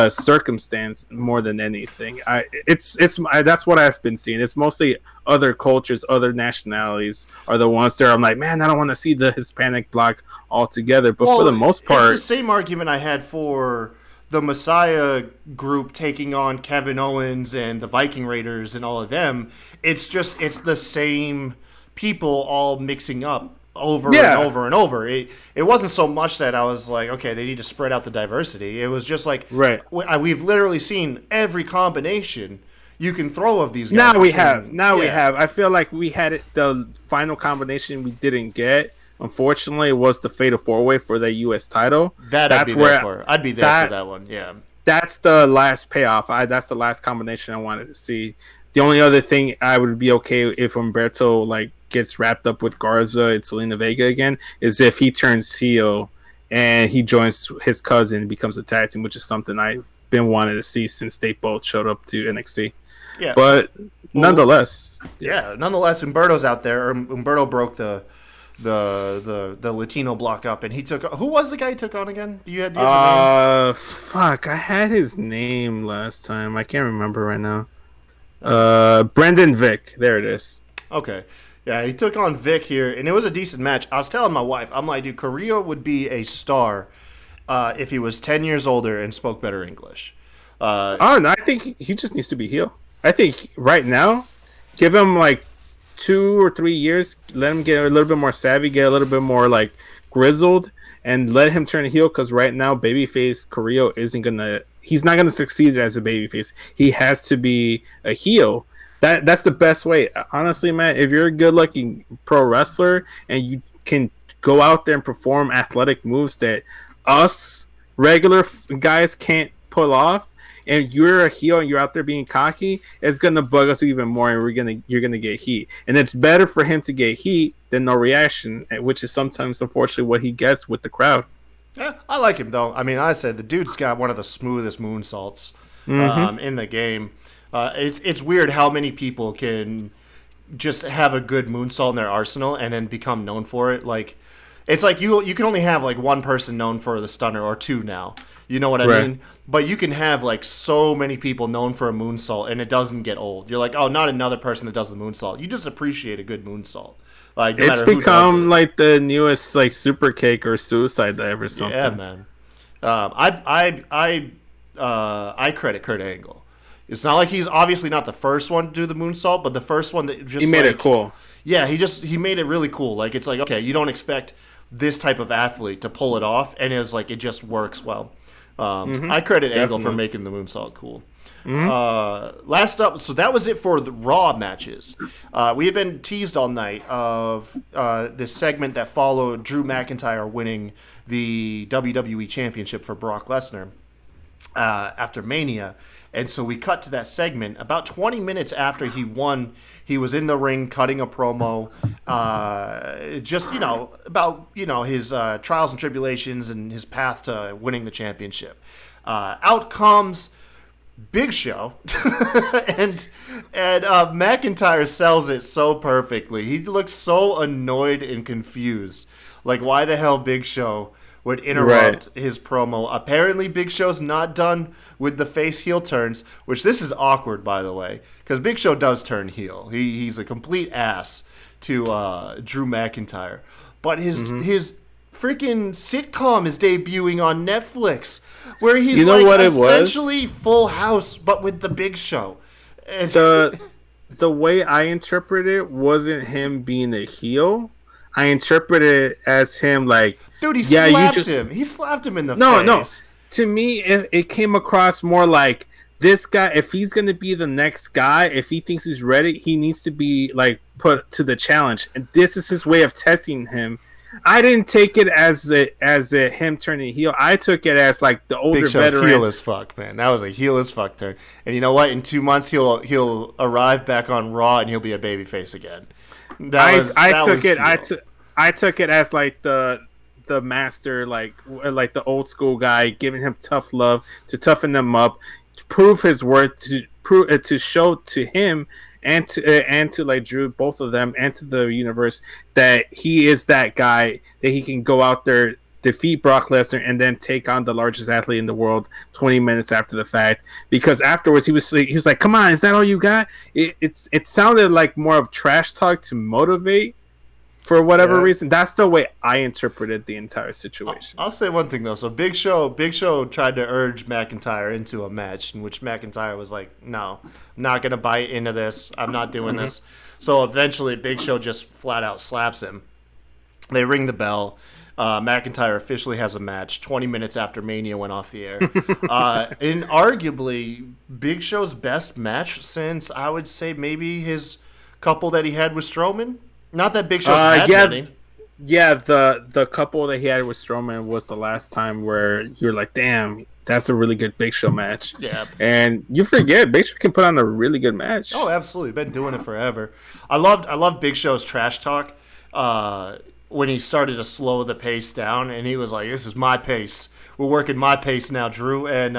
circumstance more than anything. That's what I've been seeing. It's mostly other cultures, other nationalities are the ones there. I'm like, man, I don't want to see the Hispanic block altogether. But for the most part, it's the same argument I had for the Messiah group taking on Kevin Owens and the Viking Raiders and all of them. It's the same people all mixing up over and over and over. It wasn't so much that I was like, okay, they need to spread out the diversity. It was just like, we've literally seen every combination you can throw of these guys. We have. I feel like we had the final combination we didn't get, unfortunately, was the Fatal 4-Way for the U.S. title. I'd be there for that one. Yeah. That's the last payoff. That's the last combination I wanted to see. The only other thing I would be okay if Humberto like gets wrapped up with Garza and Selena Vega again is if he turns heel and he joins his cousin and becomes a tag team, which is something I've been wanting to see since they both showed up to NXT. Yeah. But nonetheless, nonetheless, Umberto's out there. Umberto broke the Latino block up, and he took. Who was the guy he took on again? Do you have the name? Fuck, I had his name last time. I can't remember right now. Brendan Vick. There it is. Okay. Yeah, he took on Vic here, and it was a decent match. I was telling my wife, I'm like, dude, Carrillo would be a star if he was 10 years older and spoke better English. No, I think he just needs to be heel. I think right now, give him like 2 or 3 years, let him get a little bit more savvy, get a little bit more like grizzled, and let him turn heel. Because right now, babyface Carrillo he's not gonna succeed as a babyface. He has to be a heel. That's the best way. Honestly, man, if you're a good-looking pro wrestler and you can go out there and perform athletic moves that us regular guys can't pull off, and you're a heel and you're out there being cocky, it's gonna bug us even more, and you're gonna get heat. And it's better for him to get heat than no reaction, which is sometimes unfortunately what he gets with the crowd. Yeah, I like him though. I mean, I said the dude's got one of the smoothest moonsaults in the game. It's weird how many people can just have a good moonsault in their arsenal and then become known for it. Like, it's like you can only have like one person known for the stunner or two now. You know what I mean? But you can have like so many people known for a moonsault and it doesn't get old. You're like, oh, not another person that does the moonsault. You just appreciate a good moonsault. Like, no it's become like the newest like super kick or suicide dive or something. Yeah, man. I credit Kurt Angle. It's not like he's obviously not the first one to do the moonsault, but the first one that just he made it cool. Yeah, he made it really cool. Like, it's like, okay, you don't expect this type of athlete to pull it off, and it's like it just works well. I credit Angle for making the moonsault cool. Last up, so that was it for the Raw matches. We had been teased all night of this segment that followed Drew McIntyre winning the WWE Championship for Brock Lesnar after Mania. And so we cut to that segment. About 20 minutes after he won, he was in the ring cutting a promo, just, about, his trials and tribulations and his path to winning the championship. Out comes Big Show, and McIntyre sells it so perfectly. He looks so annoyed and confused. Like, why the hell Big Show would interrupt his promo? Apparently, Big Show's not done with the face heel turns, which this is awkward, by the way, because Big Show does turn heel. He's a complete ass to Drew McIntyre, but his freaking sitcom is debuting on Netflix, where he's essentially Full House, but with the Big Show. And the way I interpret it wasn't him being a heel. I interpret it as him like, dude, slapped him. He slapped him in the face. No. To me, it came across more like this guy. If he's going to be the next guy, if he thinks he's ready, he needs to be like put to the challenge. And this is his way of testing him. I didn't take it as him turning heel. I took it as like the older Big Show's veteran. Heel as fuck, man. That was a heel as fuck turn. And you know what? In 2 months, he'll arrive back on Raw and he'll be a babyface again. I took it as like the master, like the old school guy, giving him tough love to toughen them up, to prove his worth, to show to him and to like Drew, both of them, and to the universe that he is that guy, that he can go out there, defeat Brock Lesnar, and then take on the largest athlete in the world 20 minutes after the fact. Because afterwards he was like, "Come on, is that all you got?" It sounded like more of trash talk to motivate. For whatever reason, that's the way I interpreted the entire situation. I'll say one thing though. So Big Show tried to urge McIntyre into a match, in which McIntyre was like, "No, I'm not gonna bite into this. I'm not doing this." So eventually, Big Show just flat out slaps him. They ring the bell. McIntyre officially has a match 20 minutes after Mania went off the air. In arguably Big Show's best match since, I would say, maybe his couple that he had with Strowman. Not that Big Show's headlining. Yeah, the couple that he had with Strowman was the last time where you're like, damn, that's a really good Big Show match. Yeah. And you forget Big Show can put on a really good match. Oh, absolutely. Been doing it forever. I loved Big Show's trash talk. When he started to slow the pace down, and he was like, "This is my pace. We're working my pace now, Drew." And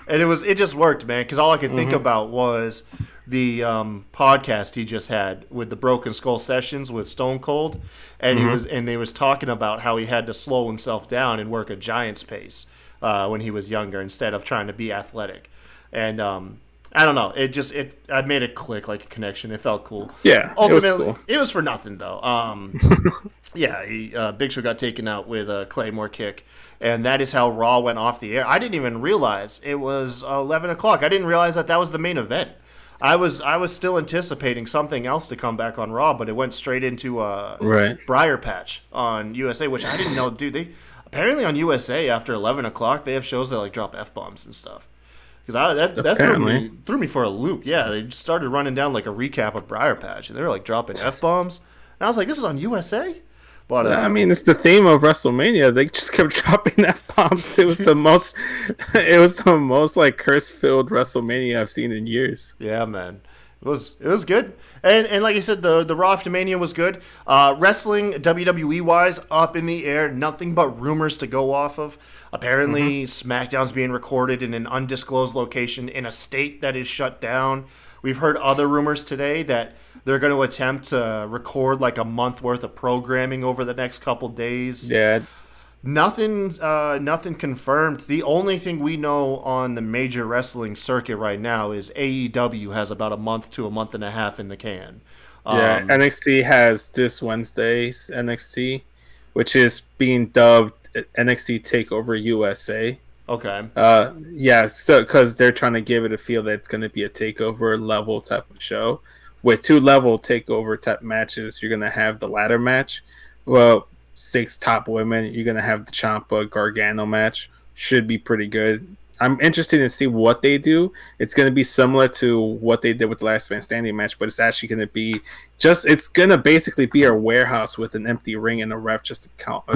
it just worked, man. Because all I could think about was the podcast he just had with the Broken Skull Sessions with Stone Cold, and they was talking about how he had to slow himself down and work a Giant's pace when he was younger instead of trying to be athletic. And I don't know. I made it click like a connection. It felt cool. Yeah, Ultimately, it was for nothing though. Big Show got taken out with a Claymore kick, and that is how Raw went off the air. I didn't even realize it was 11 o'clock. I didn't realize that was the main event. I was still anticipating something else to come back on Raw, but it went straight into Briar Patch on USA, which I didn't know. Dude, they apparently on USA after 11 o'clock they have shows that like drop F-bombs and stuff. Because that threw me for a loop. Yeah, they just started running down like a recap of Briar Patch, and they were like dropping F-bombs. And I was like, this is on USA? But I mean, it's the theme of WrestleMania. They just kept dropping F-bombs. It was the most like curse-filled WrestleMania I've seen in years. Yeah, man. It was good. And like I said, the Raw after Mania was good. Wrestling, WWE-wise, up in the air. Nothing but rumors to go off of. Apparently, SmackDown's being recorded in an undisclosed location in a state that is shut down. We've heard other rumors today that they're going to attempt to record like a month worth of programming over the next couple days. Yeah. Nothing confirmed. The only thing we know on the major wrestling circuit right now is AEW has about a month to a month and a half in the can. NXT has this Wednesday's NXT, which is being dubbed NXT TakeOver USA. Okay. So because they're trying to give it a feel that it's going to be a takeover level type of show. With 2 level takeover type matches, you're going to have the ladder match. Well, 6 top women. You're going to have the Ciampa Gargano match. Should be pretty good. I'm interested to see what they do. It's going to be similar to what they did with the Last Man Standing match, but it's actually going to be it's going to basically be a warehouse with an empty ring and a ref just to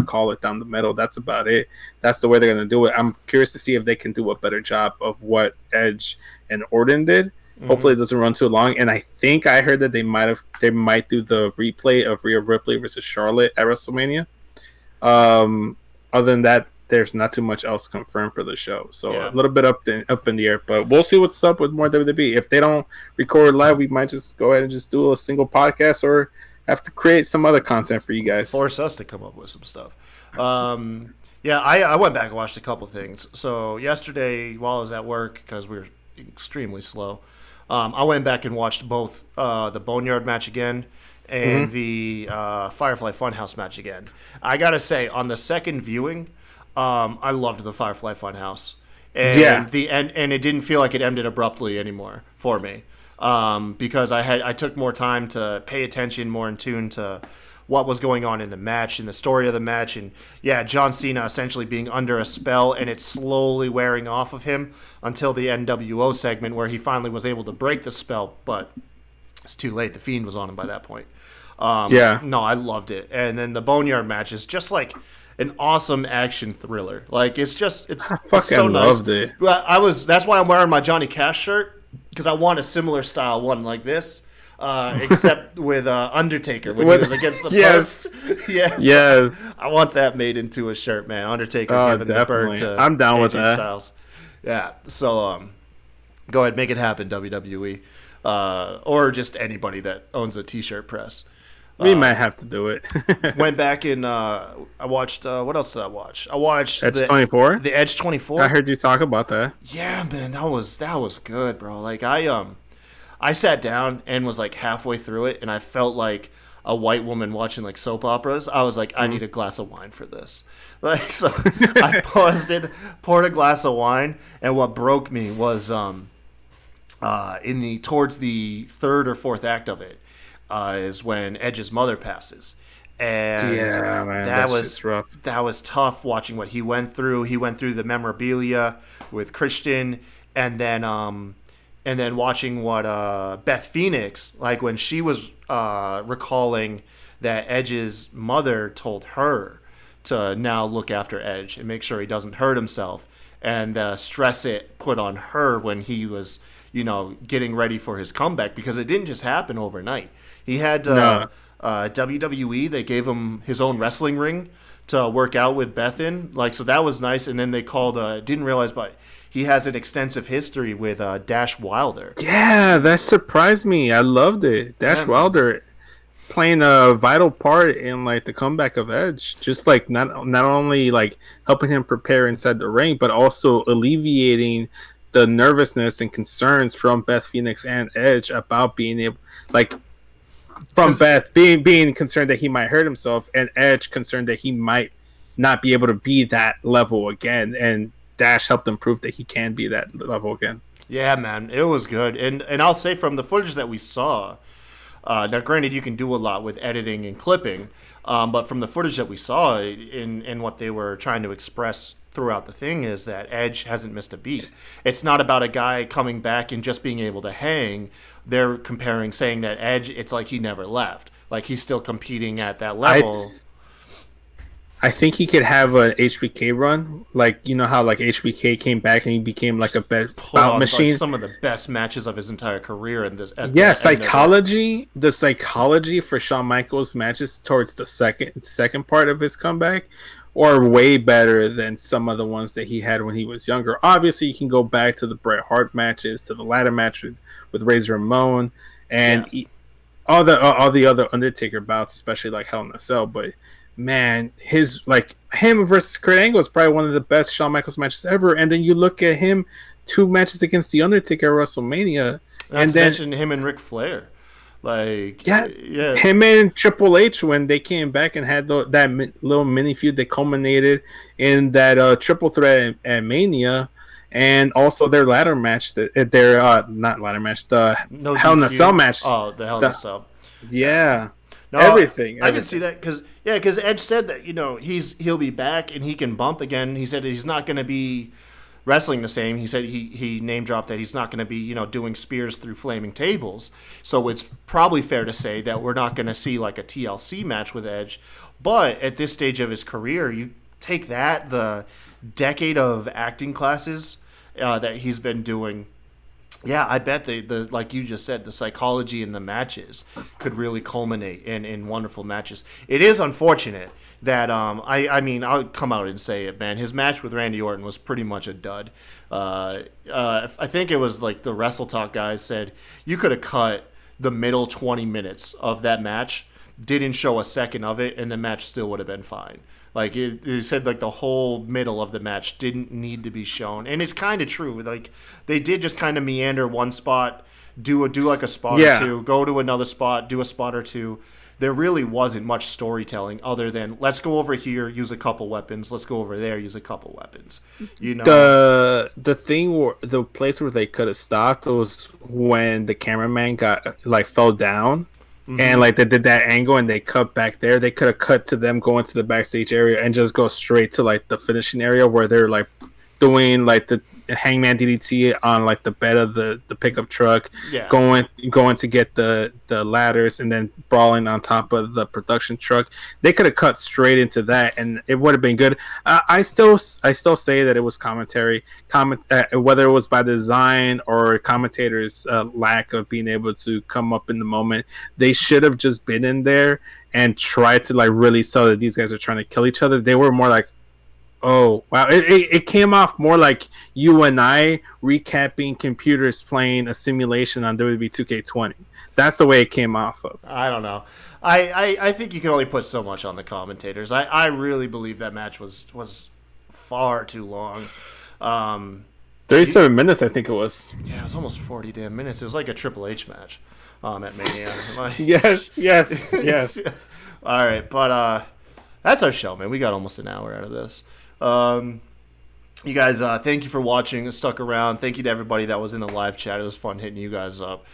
call it down the middle. That's about it. That's the way they're going to do it. I'm curious to see if they can do a better job of what Edge and Orton did. Mm-hmm. Hopefully it doesn't run too long. And I think I heard that they might do the replay of Rhea Ripley versus Charlotte at WrestleMania. Other than that, there's not too much else confirmed for the show. So a little bit up in the air, but we'll see what's up with more WWE. If they don't record live, we might just go ahead and just do a single podcast or have to create some other content for you guys. Force us to come up with some stuff. I went back and watched a couple things. So yesterday while I was at work, because we were extremely slow, I went back and watched both the Boneyard match again and the Firefly Funhouse match again. I got to say, on the second viewing, I loved the Firefly Funhouse, and and it didn't feel like it ended abruptly anymore for me, because I took more time to pay attention, more in tune to what was going on in the match and the story of the match, and John Cena essentially being under a spell and it's slowly wearing off of him until the NWO segment where he finally was able to break the spell, but it's too late. The Fiend was on him by that point. No, I loved it, and then the Boneyard match is just like an awesome action thriller. Like it's so nice. Loved it. Well, that's why I'm wearing my Johnny Cash shirt, because I want a similar style one like this, except with Undertaker when he was against the post. Yes. I want that made into a shirt, man. Undertaker giving definitely. the bird to I'm down with AJ that. Styles. Yeah. So go ahead, make it happen, WWE, or just anybody that owns a T-shirt press. We might have to do it. Went back and I watched. What else did I watch? I watched Edge 24. The Edge 24. I heard you talk about that. Yeah, man, that was good, bro. Like I sat down and was like halfway through it, and I felt like a white woman watching like soap operas. I was like, I need a glass of wine for this. Like, so I paused it, poured a glass of wine, and what broke me was towards the third or fourth act of it. Is when Edge's mother passes, and man, that was rough. That was tough watching what he went through. He went through the memorabilia with Christian, and then watching what Beth Phoenix, like when she was recalling that Edge's mother told her to now look after Edge and make sure he doesn't hurt himself. and the stress it put on her when he was, getting ready for his comeback, because it didn't just happen overnight. He had No. WWE. They gave him his own wrestling ring to work out with Beth in, so that was nice. And then they called. Didn't realize, but he has an extensive history with Dash Wilder. Yeah, that surprised me. I loved it. Dash Wilder playing a vital part in like the comeback of Edge, just like not only like helping him prepare inside the ring, but also alleviating the nervousness and concerns from Beth Phoenix and Edge about being able, like, from Beth being concerned that he might hurt himself, and Edge concerned that he might not be able to be that level again, and Dash helped him prove that he can be that level again. Yeah, man, it was good. And I'll say, from the footage that we saw, now granted you can do a lot with editing and clipping, but from the footage that we saw in what they were trying to express throughout the thing is that Edge hasn't missed a beat. It's not about a guy coming back and just being able to hang. They're saying that Edge, it's like he never left. Like, he's still competing at that level. I think he could have an HBK run, like, you know how like HBK came back and he became like a best spout machine. Like some of the best matches of his entire career in this. The psychology for Shawn Michaels matches towards the second part of his comeback are way better than some of the ones that he had when he was younger. Obviously, you can go back to the Bret Hart matches, to the ladder match with Razor Ramon, and all the other Undertaker bouts, especially like Hell in a Cell, but. Man, him versus Kurt Angle is probably one of the best Shawn Michaels matches ever. And then you look at him, 2 matches against the Undertaker at WrestleMania, and then mention him and Ric Flair, him and Triple H when they came back and had that little mini feud that culminated in that triple threat at Mania, and also their ladder match, the Hell in a Cell match. Oh, the Hell in a Cell. Yeah. No, everything. I can see that because Edge said that he'll be back and he can bump again. He said he's not going to be wrestling the same. He said he name dropped that he's not going to be doing spears through flaming tables. So it's probably fair to say that we're not going to see like a TLC match with Edge. But at this stage of his career, you take that, the decade of acting classes that he's been doing. Yeah, I bet the like you just said, the psychology in the matches could really culminate in wonderful matches. It is unfortunate that I mean, I'll come out and say it, man. His match with Randy Orton was pretty much a dud. I think it was like the Wrestle Talk guys said you could have cut the middle 20 minutes of that match, didn't show a second of it, and the match still would have been fine. Like, it said, like, the whole middle of the match didn't need to be shown. And it's kind of true. Like, they did just kind of meander one spot, do like a spot or two, go to another spot, do a spot or two. There really wasn't much storytelling other than, let's go over here, use a couple weapons. Let's go over there, use a couple weapons. The place where they could have stopped was when the cameraman fell down. Mm-hmm. And like they did that angle and they cut back there. They could have cut to them going to the backstage area and just go straight to like the finishing area where they're like doing like the hangman DDT on like the bed of the pickup truck, going to get the ladders and then brawling on top of the production truck. They could have cut straight into that and it would have been good. I still say that it was commentary, whether it was by design or commentators' lack of being able to come up in the moment. They should have just been in there and tried to like really sell that these guys are trying to kill each other. They were more like, oh wow! It came off more like you and I recapping computers playing a simulation on WWE 2K20. That's the way it came off of. I don't know. I think you can only put so much on the commentators. I really believe that match was far too long. 37 minutes, I think it was. Yeah, it was almost 40 damn minutes. It was like a Triple H match at Mania. Yes. All right, but that's our show, man. We got almost an hour out of this. You guys, thank you for watching and stuck around. Thank you to everybody that was in the live chat. It was fun hitting you guys up.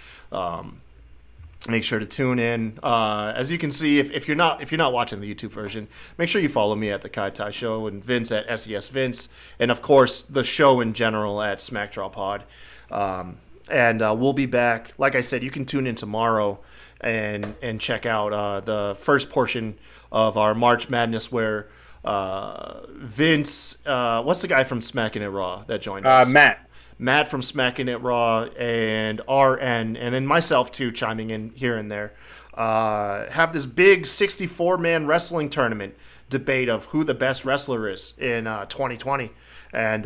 Make sure to tune in. As you can see, if you're not watching the YouTube version, make sure you follow me at the Kai Tai Show and Vince at SES Vince, and of course the show in general at Smackdraw Pod. And we'll be back. Like I said, you can tune in tomorrow and check out the first portion of our March Madness where Vince, what's the guy from Smacking It Raw that joined us? Matt from Smacking It Raw, and RN, and then myself too, chiming in here and there. Have this big 64-man wrestling tournament debate of who the best wrestler is in 2020, and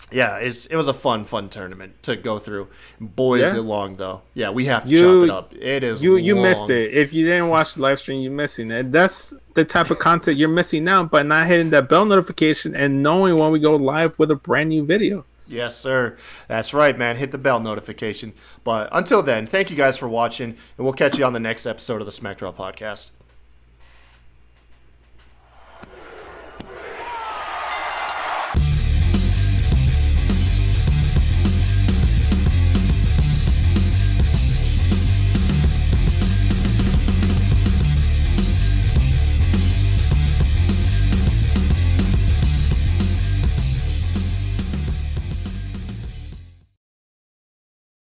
yeah, it was a fun tournament to go through. Boy, is it long though. Yeah, we have to chop it up. It is you long. missed it. If you didn't watch the live stream, you're missing it. That's the type of content you're missing now, but not hitting that bell notification and knowing when we go live with a brand new video. Yes, sir. That's right, man. Hit the bell notification. But until then, thank you guys for watching, and we'll catch you on the next episode of the SmackDraw Podcast.